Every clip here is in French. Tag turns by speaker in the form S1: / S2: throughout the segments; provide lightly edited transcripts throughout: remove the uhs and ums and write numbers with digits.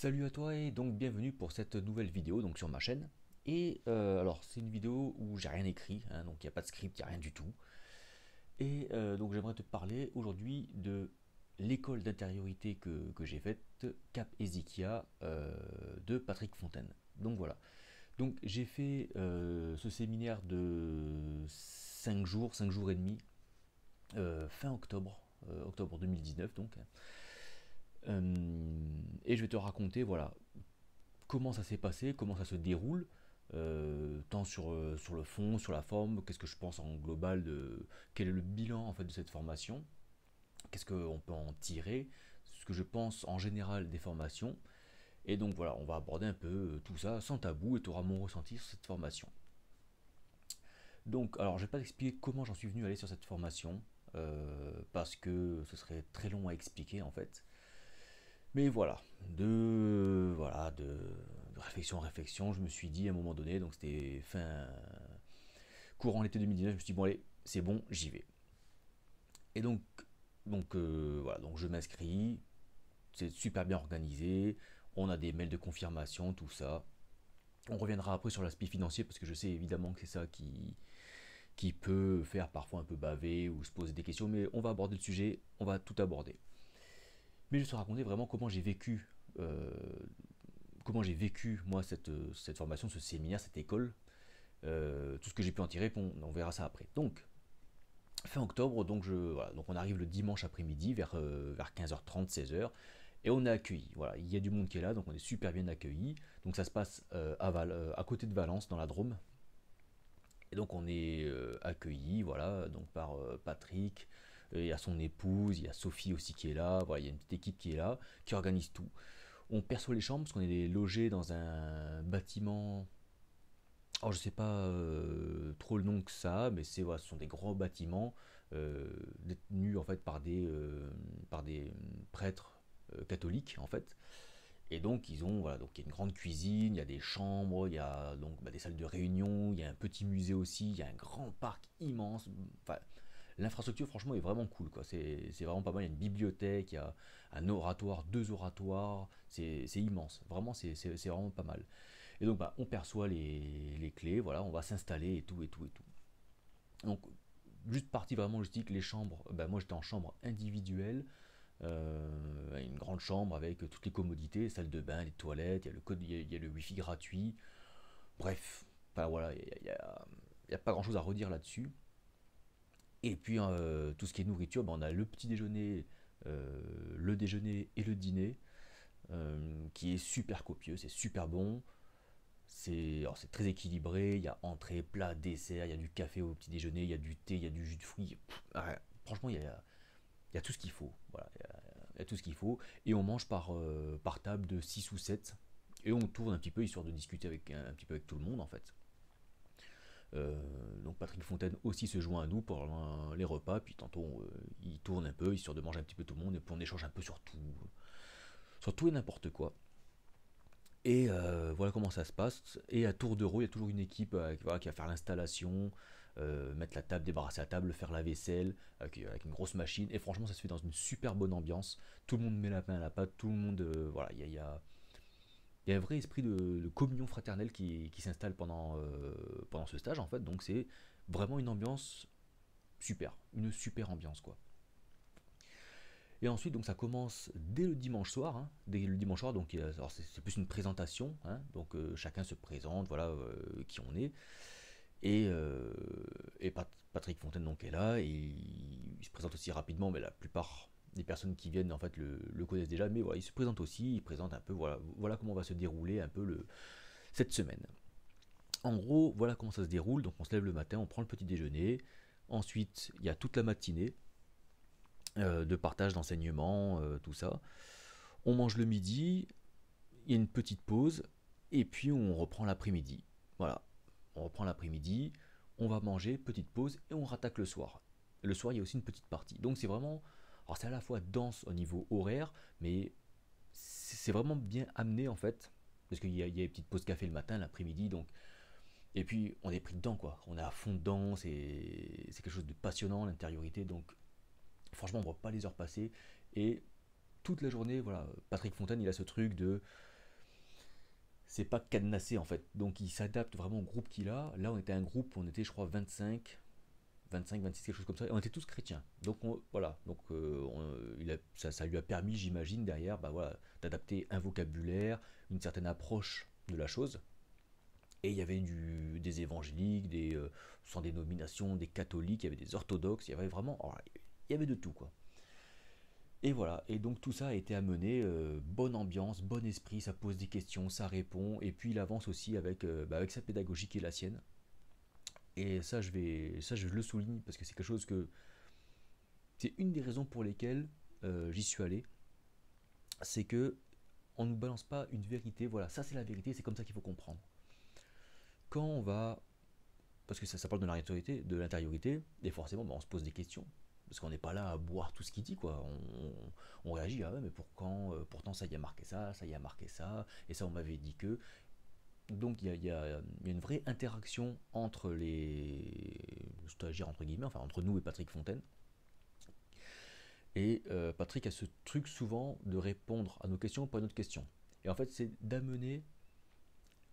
S1: Salut à toi et donc bienvenue pour cette nouvelle vidéo donc sur ma chaîne. Et alors c'est une vidéo où j'ai rien écrit, hein, donc il n'y a pas de script, il n'y a rien du tout. Et donc j'aimerais te parler aujourd'hui de l'école d'intériorité que j'ai faite, Cap Ezekia de Patrick Fontaine. Donc voilà. Donc j'ai fait ce séminaire de 5 jours et demi, fin octobre, octobre 2019 donc. Et je vais te raconter voilà comment ça s'est passé, comment ça se déroule, tant sur le fond, sur la forme, qu'est-ce que je pense en global de quel est le bilan en fait de cette formation, qu'est-ce qu'on peut en tirer, ce que je pense en général des formations. Et donc voilà, on va aborder un peu tout ça sans tabou et tu auras mon ressenti sur cette formation. Donc, alors je vais pas t'expliquer comment j'en suis venu à aller sur cette formation, parce que ce serait très long à expliquer en fait. Mais de réflexion en réflexion, je me suis dit à un moment donné, donc c'était fin courant l'été 2019, je me suis dit bon allez, c'est bon, j'y vais. Et donc je m'inscris, c'est super bien organisé, on a des mails de confirmation, tout ça. On reviendra après sur l'aspect financier parce que je sais évidemment que c'est ça qui peut faire parfois un peu baver ou se poser des questions, mais on va aborder le sujet, on va tout aborder. Mais je vais te raconter vraiment euh, comment j'ai vécu moi cette formation, ce séminaire, cette école, tout ce que j'ai pu en tirer, on verra ça après. Donc, fin octobre, donc on arrive le dimanche après-midi vers 15h30, 16h, et on est accueilli. Voilà, il y a du monde qui est là, donc on est super bien accueilli. Donc ça se passe à côté de Valence, dans la Drôme. Et donc on est accueilli, voilà, donc par Patrick, il y a son épouse, il y a Sophie aussi qui est là, voilà, il y a une petite équipe qui est là, qui organise tout. On perçoit les chambres parce qu'on est logé dans un bâtiment. Alors je sais pas trop le nom que ça, mais voilà, ce sont des grands bâtiments détenus en fait par des prêtres catholiques en fait. Et donc ils ont voilà, donc il y a une grande cuisine, il y a des chambres, il y a donc des salles de réunion, il y a un petit musée aussi, il y a un grand parc immense. Enfin, l'infrastructure franchement est vraiment cool quoi. C'est vraiment pas mal. Il y a une bibliothèque, il y a un oratoire, deux oratoires, c'est immense. Vraiment c'est vraiment pas mal. Et donc on perçoit les clés, voilà, on va s'installer et tout et tout et tout. Donc juste partie vraiment logistique, les chambres, moi j'étais en chambre individuelle, une grande chambre avec toutes les commodités, salle de bain, les toilettes, il y a le code, il y a le wifi gratuit, bref, enfin voilà, il y a pas grand chose à redire là-dessus. Et puis tout ce qui est nourriture, on a le petit déjeuner, le déjeuner et le dîner, qui est super copieux, c'est super bon. C'est très équilibré, il y a entrée, plat, dessert, il y a du café au petit déjeuner, il y a du thé, il y a du jus de fruits. Franchement, il y a tout ce qu'il faut. Voilà, il y a tout ce qu'il faut. Et on mange par table de 6 ou 7. Et on tourne un petit peu histoire de discuter un petit peu avec tout le monde en fait. Donc Patrick Fontaine aussi se joint à nous pour les repas, puis tantôt il tourne un peu histoire de manger un petit peu tout le monde, et puis on échange un peu sur tout et n'importe quoi. Et voilà comment ça se passe. Et à tour de rôle, il y a toujours une équipe voilà, qui va faire l'installation, mettre la table, débarrasser la table, faire la vaisselle avec une grosse machine. Et franchement, ça se fait dans une super bonne ambiance. Tout le monde met la main à la pâte, tout le monde. Voilà, il y a un vrai esprit de communion fraternelle qui s'installe pendant ce stage en fait. Donc c'est vraiment une ambiance super, une super ambiance quoi. Et ensuite, donc ça commence dès le dimanche soir. Hein, dès le dimanche soir, donc alors c'est plus une présentation. Hein, donc chacun se présente, voilà qui on est. Et Patrick Fontaine donc est là et il se présente aussi rapidement, mais la plupart des personnes qui viennent en fait le connaissent déjà. Mais voilà, il se présente aussi, il présente un peu voilà comment va se dérouler un peu cette semaine. En gros, voilà comment ça se déroule. Donc on se lève le matin, on prend le petit déjeuner. Ensuite, il y a toute la matinée de partage d'enseignement, tout ça. On mange le midi, il y a une petite pause, et puis on reprend l'après-midi. Voilà, on reprend l'après-midi, on va manger, petite pause, et on rattaque le soir. Le soir, il y a aussi une petite partie. Donc c'est vraiment... Alors c'est à la fois dense au niveau horaire, mais c'est vraiment bien amené en fait. Parce qu'il y a une petite pause café le matin, l'après-midi, donc... Et puis on est pris dedans quoi, on est à fond dedans, c'est quelque chose de passionnant, l'intériorité, donc franchement on ne voit pas les heures passer. Et toute la journée, voilà, Patrick Fontaine, il a ce truc de, c'est pas cadenassé en fait. Donc il s'adapte vraiment au groupe qu'il a. Là on était un groupe, on était je crois 25, 26, quelque chose comme ça, et on était tous chrétiens. Donc voilà, donc ça lui a permis, j'imagine, derrière, bah voilà, d'adapter un vocabulaire, une certaine approche de la chose. Et il y avait des évangéliques, des sans dénomination, des catholiques, il y avait des orthodoxes, il y avait vraiment, il y avait de tout quoi. Et voilà, et donc tout ça a été amené, bonne ambiance, bon esprit, ça pose des questions, ça répond, et puis il avance aussi avec sa pédagogie qui est la sienne. Et ça je le souligne parce que c'est quelque chose que c'est une des raisons pour lesquelles j'y suis allé, c'est que on ne nous balance pas une vérité, voilà, ça c'est la vérité, c'est comme ça qu'il faut comprendre. Quand on va, parce que ça parle de l'intériorité, et forcément on se pose des questions, parce qu'on n'est pas là à boire tout ce qu'il dit, quoi. On réagit, ah ouais, mais pourtant ça y a marqué ça y a marqué ça, et ça on m'avait dit que. Donc il y a une vraie interaction entre les stagiaires, entre guillemets, enfin entre nous et Patrick Fontaine. Et Patrick a ce truc souvent de répondre à nos questions par une autre question. Et en fait, c'est d'amener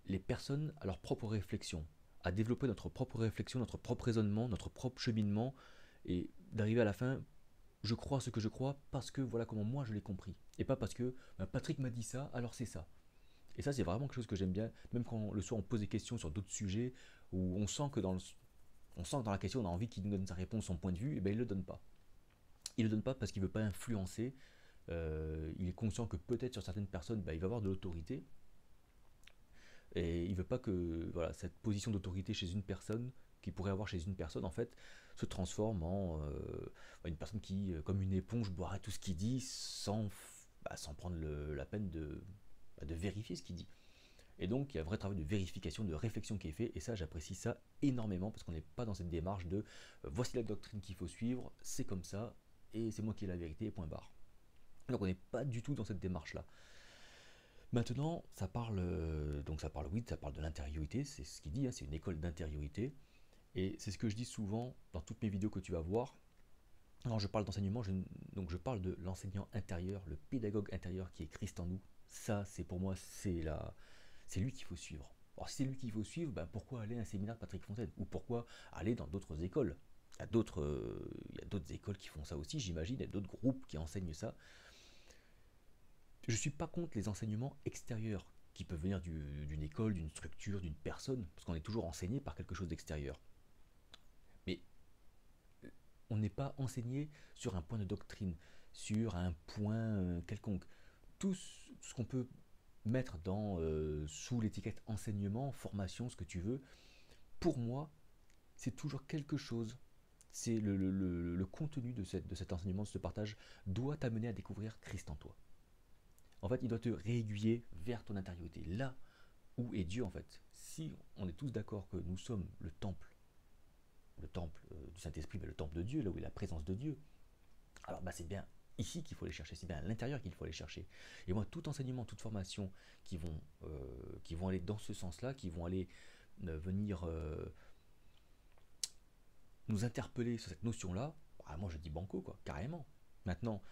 S1: les personnes à leur propre réflexion, à développer notre propre réflexion, notre propre raisonnement, notre propre cheminement, et d'arriver à la fin, je crois ce que je crois parce que voilà comment moi je l'ai compris. Et pas parce que Patrick m'a dit ça, alors c'est ça. Et ça, c'est vraiment quelque chose que j'aime bien, même quand le soir on pose des questions sur d'autres sujets, où on sent que dans la question on a envie qu'il nous donne sa réponse, son point de vue, et bien il ne le donne pas. Il ne le donne pas parce qu'il ne veut pas influencer. Il est conscient que peut-être sur certaines personnes, il va avoir de l'autorité. Et il ne veut pas que voilà, cette position d'autorité chez une personne, qu'il pourrait avoir chez une personne, en fait, se transforme en une personne qui, comme une éponge, boirait tout ce qu'il dit sans prendre la peine de vérifier ce qu'il dit. Et donc, il y a un vrai travail de vérification, de réflexion qui est fait, et ça, j'apprécie ça énormément, parce qu'on n'est pas dans cette démarche de voici la doctrine qu'il faut suivre, c'est comme ça, et c'est moi qui ai la vérité, point barre. Donc, on n'est pas du tout dans cette démarche-là. Maintenant, oui, ça parle de l'intériorité, c'est ce qu'il dit, hein, c'est une école d'intériorité, et c'est ce que je dis souvent dans toutes mes vidéos que tu vas voir. Quand je parle d'enseignement, donc je parle de l'enseignant intérieur, le pédagogue intérieur qui est Christ en nous. Ça, c'est pour moi, c'est lui qu'il faut suivre. Alors si c'est lui qu'il faut suivre, pourquoi aller à un séminaire de Patrick Fontaine? Ou pourquoi aller dans d'autres écoles? Il y a d'autres écoles qui font ça aussi, j'imagine, il y a d'autres groupes qui enseignent ça. Je ne suis pas contre les enseignements extérieurs qui peuvent venir d'une école, d'une structure, d'une personne, parce qu'on est toujours enseigné par quelque chose d'extérieur. Mais on n'est pas enseigné sur un point de doctrine, sur un point quelconque. Tout ce qu'on peut mettre sous l'étiquette enseignement, formation, ce que tu veux, pour moi, c'est toujours quelque chose. C'est le contenu de cet enseignement, de ce partage, doit t'amener à découvrir Christ en toi. En fait, il doit te réaiguiller vers ton intériorité. Là où est Dieu, en fait. Si on est tous d'accord que nous sommes le temple du Saint-Esprit, mais le temple de Dieu, là où est la présence de Dieu, alors c'est bien ici qu'il faut aller chercher, c'est bien à l'intérieur qu'il faut aller chercher. Et moi, tout enseignement, toute formation qui vont aller dans ce sens-là, qui vont aller venir nous interpeller sur cette notion-là, moi je dis banco, quoi, carrément. Maintenant,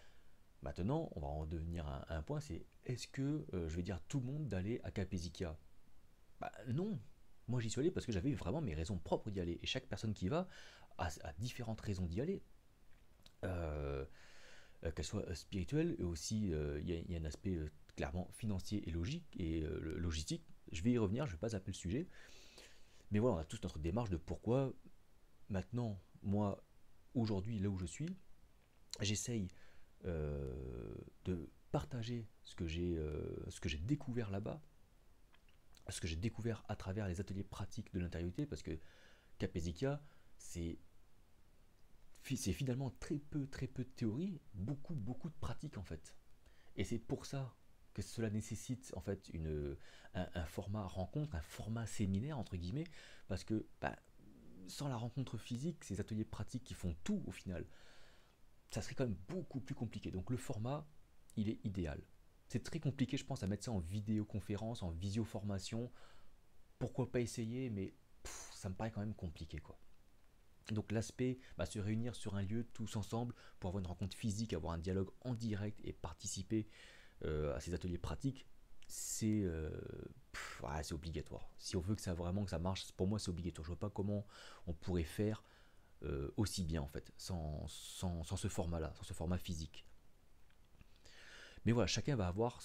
S1: on va en devenir un point, c'est est-ce que je vais dire à tout le monde d'aller à Capézica? Non. Moi j'y suis allé parce que j'avais vraiment mes raisons propres d'y aller. Et chaque personne qui va a différentes raisons d'y aller. Euh, Qu'elle soit spirituelle, et aussi il y a un aspect clairement financier et logistique. Je vais y revenir, je ne vais pas zapper le sujet. Mais voilà, on a tous notre démarche de pourquoi maintenant, moi, aujourd'hui, là où je suis, j'essaye de partager ce que j'ai découvert là-bas, ce que j'ai découvert à travers les ateliers pratiques de l'intériorité, parce que Capézica, c'est finalement très peu de théorie, beaucoup de pratique en fait. Et c'est pour ça que cela nécessite en fait un format rencontre, un format séminaire entre guillemets, parce que sans la rencontre physique, ces ateliers pratiques qui font tout au final, ça serait quand même beaucoup plus compliqué. Donc le format, il est idéal. C'est très compliqué, je pense, à mettre ça en vidéoconférence, en visioformation. Pourquoi pas essayer, mais ça me paraît quand même compliqué, quoi. Donc l'aspect, se réunir sur un lieu tous ensemble pour avoir une rencontre physique, avoir un dialogue en direct et participer à ces ateliers pratiques, c'est obligatoire. Si on veut que ça vraiment que ça marche, pour moi c'est obligatoire. Je vois pas comment on pourrait faire aussi bien en fait, sans ce format-là, sans ce format physique. Mais voilà, chacun va avoir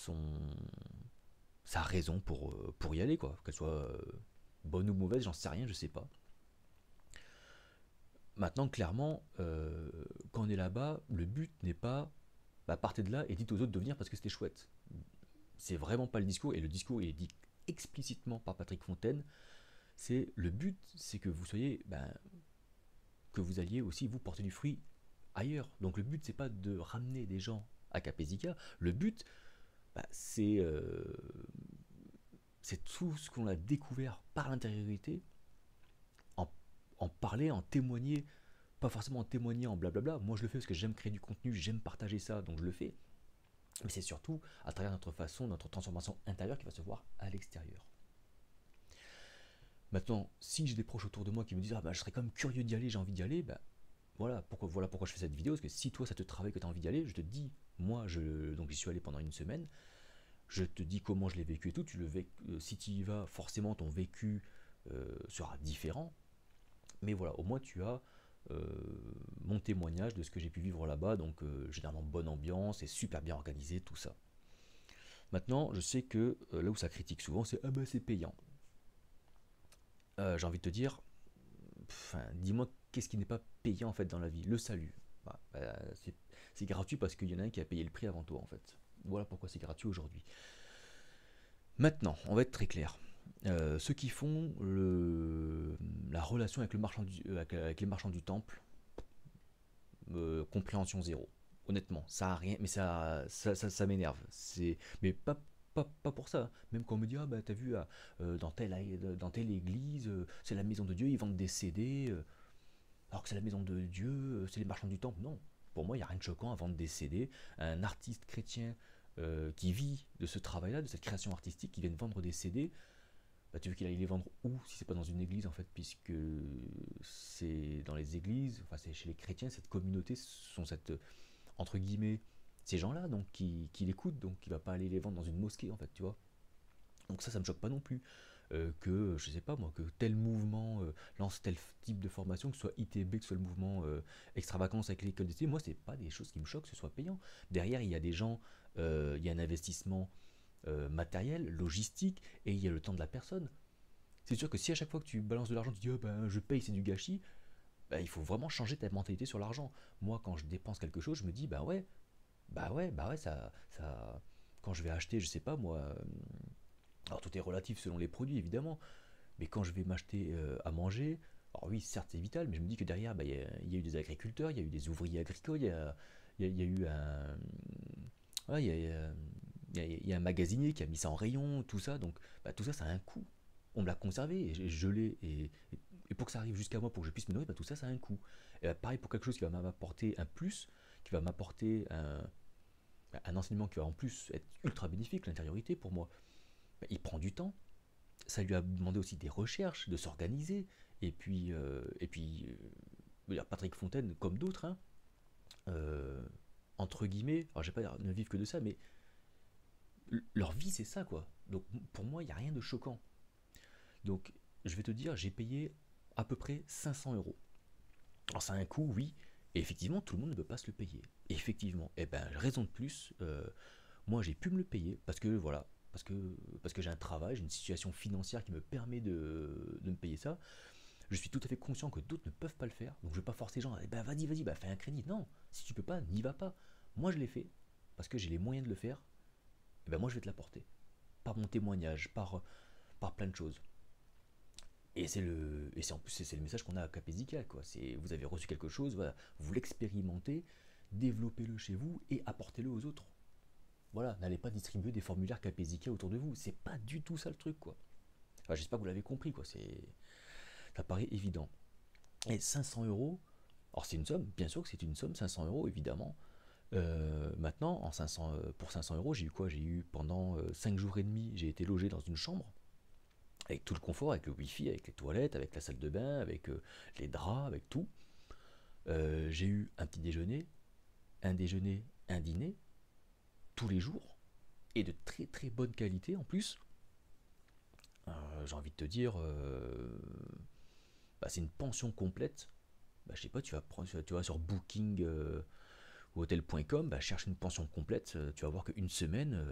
S1: sa raison pour y aller, quoi. Qu'elle soit bonne ou mauvaise, j'en sais rien, je sais pas. Maintenant, clairement, quand on est là-bas, le but n'est pas bah, partez de là et dites aux autres de venir parce que c'était chouette. C'est vraiment pas le discours, et le discours il est dit explicitement par Patrick Fontaine. C'est le but, c'est que vous soyez, ben, que vous alliez aussi vous porter du fruit ailleurs. Donc le but c'est pas de ramener des gens à Capézica. Le but, bah, c'est tout ce qu'on a découvert par l'intériorité, en, en parler, en témoigner, pas forcément en témoigner en blablabla. Moi je le fais parce que j'aime créer du contenu, j'aime partager ça, donc je le fais. Mais c'est surtout à travers notre façon, notre transformation intérieure qui va se voir à l'extérieur. Maintenant, si j'ai des proches autour de moi qui me disent ah bah je serais quand même curieux d'y aller, j'ai envie d'y aller, bah voilà pourquoi je fais cette vidéo, parce que si toi ça te travaille que tu as envie d'y aller, je te dis, donc j'y suis allé pendant une semaine, je te dis comment je l'ai vécu et tout, si tu y vas, forcément ton vécu sera différent, mais voilà, au moins tu as euh, mon témoignage de ce que j'ai pu vivre là-bas, donc généralement bonne ambiance et super bien organisé, tout ça. Maintenant, je sais que là où ça critique souvent, c'est ah bah c'est payant. J'ai envie de te dire, dis-moi qu'est-ce qui n'est pas payant en fait dans la vie? Le salut. C'est gratuit parce qu'il y en a un qui a payé le prix avant toi en fait. Voilà pourquoi c'est gratuit aujourd'hui. Maintenant, on va être très clair. Ceux qui font la relation avec, avec les marchands du temple, compréhension zéro. Honnêtement, ça a rien, mais ça m'énerve. Mais pas pour ça. Même quand on me dit, ah bah t'as vu, dans telle église, c'est la maison de Dieu, ils vendent des CD, alors que c'est la maison de Dieu, c'est les marchands du temple. Non, pour moi, il n'y a rien de choquant à vendre des CD. Un artiste chrétien qui vit de ce travail-là, de cette création artistique, qui vient de vendre des CD, bah, tu veux qu'il aille les vendre où si c'est pas dans une église en fait, puisque c'est dans les églises, enfin c'est chez les chrétiens, cette communauté, ce sont entre guillemets, ces gens-là donc qui l'écoutent, donc il va pas aller les vendre dans une mosquée en fait, tu vois. Donc ça me choque pas non plus. Que, je sais pas moi, que tel mouvement lance tel type de formation, que ce soit ITB, que ce soit le mouvement extra-vacances avec l'école d'été, moi c'est pas des choses qui me choquent, que ce soit payant. Derrière il y a des gens, il y a un investissement matériel, logistique, et il y a le temps de la personne. C'est sûr que si à chaque fois que tu balances de l'argent, tu dis oh ben je paye, c'est du gâchis, ben, il faut vraiment changer ta mentalité sur l'argent. Moi quand je dépense quelque chose, je me dis bah ouais, quand je vais acheter, je sais pas moi, alors tout est relatif selon les produits évidemment, mais quand je vais m'acheter à manger, alors oui certes c'est vital, mais je me dis que derrière il y a eu des agriculteurs, il y a eu des ouvriers agricoles, il y a eu un, ouais, il y a un magasinier qui a mis ça en rayon, tout ça, donc bah, tout ça, ça a un coût. On me l'a conservé, et je l'ai, et pour que ça arrive jusqu'à moi, pour que je puisse me nourrir, bah, tout ça, ça a un coût. Et bah, pareil pour quelque chose qui va m'apporter un plus, qui va m'apporter un enseignement qui va en plus être ultra bénéfique, l'intériorité pour moi. Bah, il prend du temps, ça lui a demandé aussi des recherches, de s'organiser, Patrick Fontaine, comme d'autres, hein, euh, entre guillemets, alors je vais pas dire ne vivent que de ça, mais leur vie c'est ça quoi. Donc pour moi il n'y a rien de choquant. Donc je vais te dire, j'ai payé à peu près 500 euros. Alors ça a un coût, oui, et effectivement tout le monde ne peut pas se le payer. Et effectivement, et ben raison de plus, moi j'ai pu me le payer parce que voilà, parce que j'ai un travail, j'ai une situation financière qui me permet de me payer ça. Je suis tout à fait conscient que d'autres ne peuvent pas le faire, donc je ne vais pas forcer les gens à bah vas-y, bah fais un crédit. Non, si tu peux pas, n'y va pas. Moi je l'ai fait parce que j'ai les moyens de le faire, et ben moi je vais te l'apporter. Par mon témoignage, par plein de choses. Et en plus c'est le message qu'on a à Capézica quoi. C'est vous avez reçu quelque chose, voilà, vous l'expérimentez, développez-le chez vous et apportez-le aux autres. Voilà, n'allez pas distribuer des formulaires Capézica autour de vous. C'est pas du tout ça le truc quoi. Enfin, j'espère que vous l'avez compris quoi. Ça paraît évident. Et 500 euros, alors c'est une somme, bien sûr que c'est une somme, 500 euros évidemment. Maintenant, pour 500 euros, j'ai eu quoi? J'ai eu pendant 5 jours et demi, j'ai été logé dans une chambre avec tout le confort, avec le wifi, avec les toilettes, avec la salle de bain, avec les draps, avec tout. J'ai eu un petit déjeuner, un dîner, tous les jours. et de très très bonne qualité en plus. J'ai envie de te dire, bah, c'est une pension complète. Bah, je sais pas, tu vas prendre, tu vas sur Booking ou Hotel.com, bah, cherche une pension complète, tu vas voir qu'une semaine,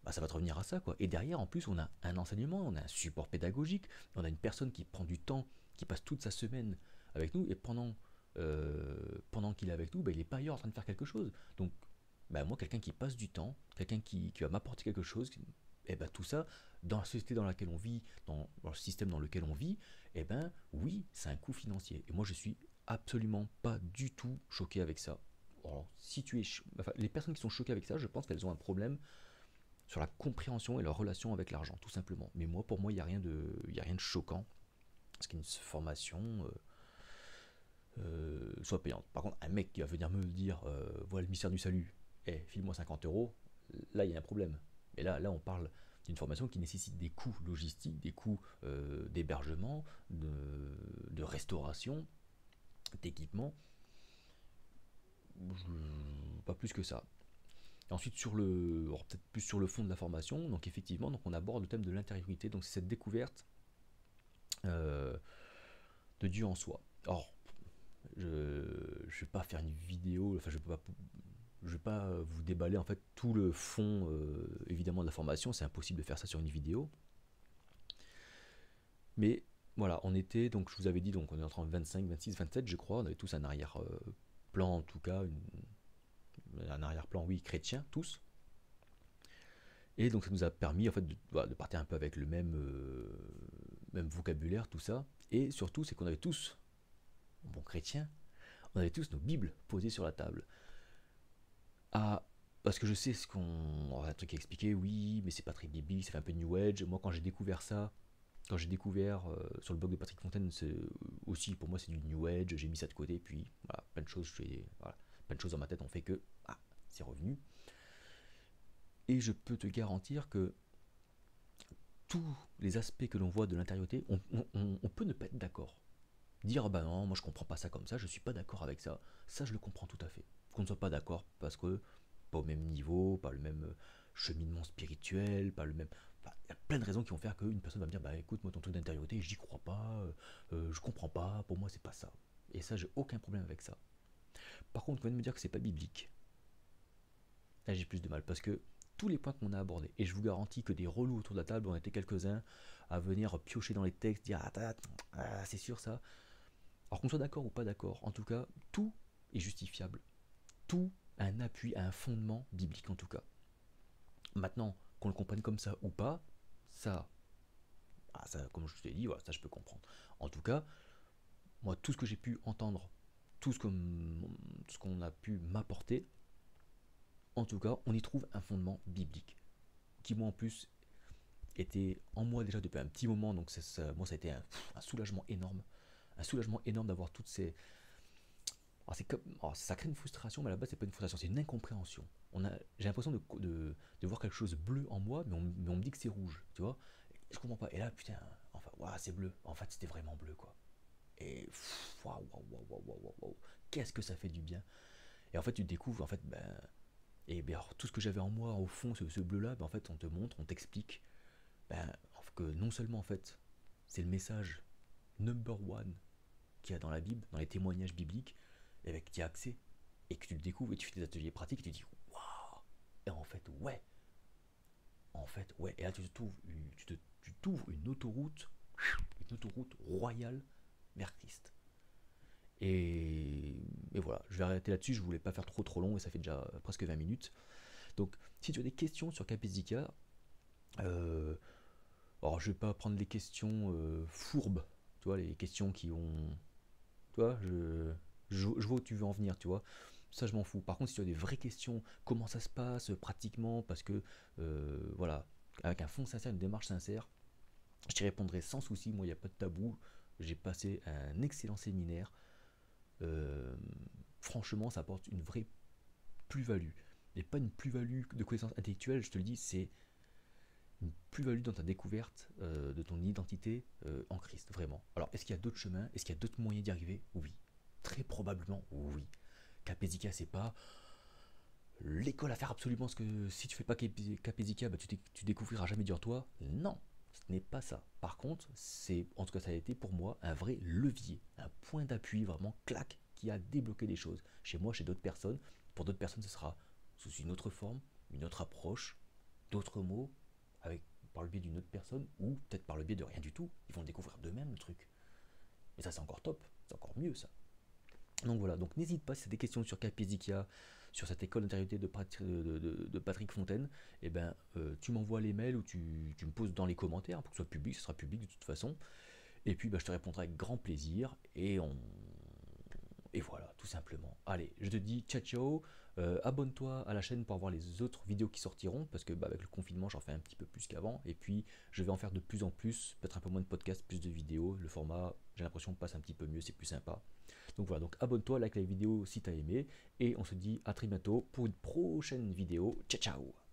S1: bah, ça va te revenir à ça, quoi. Et derrière, en plus, on a un enseignement, on a un support pédagogique, on a une personne qui prend du temps, qui passe toute sa semaine avec nous, et pendant qu'il est avec nous, bah, il n'est pas ailleurs en train de faire quelque chose. Donc, bah, moi, quelqu'un qui passe du temps, quelqu'un qui va m'apporter quelque chose, et ben tout ça, dans la société dans laquelle on vit, dans le système dans lequel on vit, et ben oui, c'est un coût financier. Et moi, je suis absolument pas du tout choqué avec ça. Alors, si tu es, enfin, les personnes qui sont choquées avec ça, je pense qu'elles ont un problème sur la compréhension et leur relation avec l'argent, tout simplement. Mais moi, pour moi, il n'y a, y a rien de choquant, parce qu'une formation soit payante. Par contre, un mec qui va venir me dire, voilà le mystère du salut, file-moi 50 euros, là, il y a un problème. Mais là on parle d'une formation qui nécessite des coûts logistiques, des coûts d'hébergement, de restauration, d'équipement, pas plus que ça. Et ensuite, peut-être plus sur le fond de la formation, donc effectivement, donc on aborde le thème de l'intériorité, donc c'est cette découverte euh, de Dieu en soi. Or, je ne vais pas faire une vidéo, enfin je vais pas vous déballer en fait tout le fond évidemment de la formation, c'est impossible de faire ça sur une vidéo. Mais voilà, on était, donc je vous avais dit, donc on est entre 25, 26, 27 je crois, on avait tous un arrière-plan en tout cas, un arrière-plan oui chrétien, tous. Et donc ça nous a permis en fait de partir un peu avec le même vocabulaire, tout ça. Et surtout c'est qu'on avait tous, bon chrétiens, on avait tous nos Bibles posées sur la table. Ah, parce que je sais ce qu'on. Un truc à expliquer, oui, mais c'est pas très biblique, ça fait un peu New Age. Moi, quand j'ai découvert ça, quand j'ai découvert sur le blog de Patrick Fontaine, c'est aussi pour moi c'est du New Age, j'ai mis ça de côté, puis voilà, plein de choses, voilà, plein de choses dans ma tête ont fait que c'est revenu. Et je peux te garantir que tous les aspects que l'on voit de l'intériorité, on peut ne pas être d'accord. Dire bah non, moi je comprends pas ça comme ça, je suis pas d'accord avec ça, ça je le comprends tout à fait. Qu'on ne soit pas d'accord parce que pas au même niveau, pas le même cheminement spirituel, pas le même. Enfin, il y a plein de raisons qui vont faire qu'une personne va me dire bah écoute, moi ton truc d'intériorité, j'y crois pas, je comprends pas, pour moi c'est pas ça. Et ça, j'ai aucun problème avec ça. Par contre, quand on vient de me dire que c'est pas biblique, là j'ai plus de mal parce que tous les points qu'on a abordés, et je vous garantis que des relous autour de la table, on était quelques-uns à venir piocher dans les textes, dire c'est sûr ça. Alors qu'on soit d'accord ou pas d'accord, en tout cas, tout est justifiable. Tout a un appui, a un fondement biblique en tout cas. Maintenant, qu'on le comprenne comme ça ou pas, ça, ça comme je te l'ai dit, voilà, ça je peux comprendre. En tout cas, moi, tout ce que j'ai pu entendre, tout ce qu'on a pu m'apporter, en tout cas, on y trouve un fondement biblique. Qui, moi, en plus, était en moi déjà depuis un petit moment, donc moi, ça a été un soulagement énorme. Un soulagement énorme d'avoir toutes ces, ça crée une frustration, mais à la base, c'est pas une frustration, c'est une incompréhension. J'ai l'impression de voir quelque chose de bleu en moi, mais on me dit que c'est rouge, tu vois. Je comprends pas. Et là, putain, enfin, waouh, c'est bleu. En fait, c'était vraiment bleu, quoi. Et waouh, waouh, waouh, waouh, waouh, waouh, qu'est-ce que ça fait du bien. Et en fait, tu découvres, en fait, alors, tout ce que j'avais en moi, au fond, ce bleu-là, en fait, on te montre, on t'explique, que non seulement, en fait, c'est le message number one qu'il y a dans la Bible, dans les témoignages bibliques, et avec qui tu as accès, et que tu le découvres, et tu fais des ateliers pratiques, et tu te dis, waouh. Et en fait, ouais, et là tu t'ouvres une autoroute royale vers Christ. Et voilà, je vais arrêter là-dessus, je voulais pas faire trop long, et ça fait déjà presque 20 minutes. Donc, si tu as des questions sur Capesica, euh, alors je vais pas prendre les questions fourbes, tu vois, les questions qui ont. Tu vois, je vois où tu veux en venir, tu vois. Ça, je m'en fous. Par contre, si tu as des vraies questions, comment ça se passe pratiquement, parce que, voilà, avec un fond sincère, une démarche sincère, je t'y répondrai sans souci. Moi, il n'y a pas de tabou. J'ai passé un excellent séminaire. Euh, Franchement, ça apporte une vraie plus-value. Et pas une plus-value de connaissances intellectuelles, je te le dis, c'est une plus-value dans ta découverte de ton identité en Christ, vraiment. Alors, est-ce qu'il y a d'autres chemins? Est-ce qu'il y a d'autres moyens d'y arriver? Oui. Très probablement, oui. Capesica, c'est pas l'école à faire absolument, ce que si tu fais pas Capesica, bah, tu découvriras jamais dur toi. Non, ce n'est pas ça. Par contre, c'est, en tout cas ça a été pour moi, un vrai levier, un point d'appui vraiment clac qui a débloqué des choses. Chez moi, chez d'autres personnes, pour d'autres personnes ce sera sous une autre forme, une autre approche, d'autres mots, avec, par le biais d'une autre personne, ou peut-être par le biais de rien du tout. Ils vont le découvrir d'eux-mêmes le truc. Et ça c'est encore top, c'est encore mieux ça. Donc voilà, donc n'hésite pas si tu as des questions sur Capesica, sur cette école d'intériorité de Patrick Fontaine, et ben tu m'envoies les mails ou tu me poses dans les commentaires pour que ce soit public, ce sera public de toute façon. Et puis bah, je te répondrai avec grand plaisir et voilà, tout simplement. Allez, je te dis ciao ciao, abonne-toi à la chaîne pour avoir les autres vidéos qui sortiront, parce que bah, avec le confinement j'en fais un petit peu plus qu'avant, et puis je vais en faire de plus en plus, peut-être un peu moins de podcasts, plus de vidéos, le format j'ai l'impression passe un petit peu mieux, c'est plus sympa. Donc voilà, donc abonne-toi, like la vidéo si t'as aimé, et on se dit à très bientôt pour une prochaine vidéo. Ciao ciao.